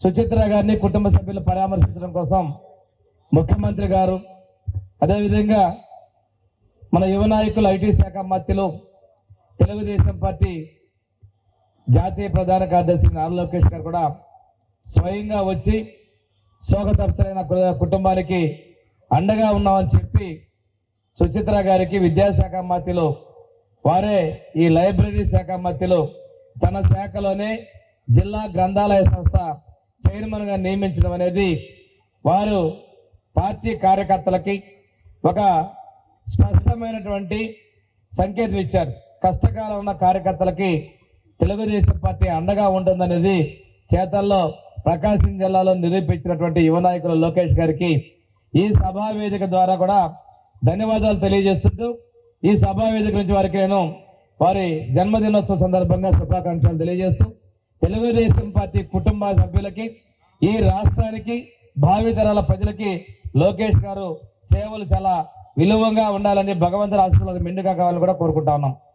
సుచిత్ర గారిని కుటుంబ సభ్యులు పరామర్శించడం కోసం ముఖ్యమంత్రి గారు, అదేవిధంగా మన యువ నాయకులు ఐటీ శాఖ మంత్రులు, తెలుగుదేశం పార్టీ జాతీయ ప్రధాన కార్యదర్శి నారా లోకేష్ గారు కూడా స్వయంగా వచ్చి శోకతప్తులైన కుటుంబానికి అండగా ఉన్నామని చెప్పి సుచిత్ర గారికి విద్యాశాఖ మంత్రులు వారే ఈ లైబ్రరీ శాఖ మంత్రులు తన శాఖలోనే జిల్లా గ్రంథాలయ సంస్థ చైర్మన్గా నియమించడం అనేది వారు పార్టీ కార్యకర్తలకి ఒక స్పష్టమైనటువంటి సంకేతం ఇచ్చారు. కష్టకాలం ఉన్న కార్యకర్తలకి తెలుగుదేశం పార్టీ అండగా ఉంటుందనేది చేతల్లో ప్రకాశం జిల్లాలో నిరూపించినటువంటి యువ నాయకులు లోకేష్ గారికి ఈ సభా వేదిక ద్వారా కూడా ధన్యవాదాలు తెలియజేస్తుంటూ, ఈ సభా వేదిక నుంచి వారికి నేను వారి జన్మదినోత్సవ సందర్భంగా శుభాకాంక్షలు తెలియజేస్తూ, తెలుగుదేశం పార్టీ కుటుంబ సభ్యులకి, ఈ రాష్ట్రానికి, భావితరాల ప్రజలకి లోకేష్ గారు సేవలు చాలా విలువంగా ఉండాలని భగవంతుడి ఆశీస్సులు మెండుగా కావాలని కూడా కోరుకుంటా ఉన్నాం.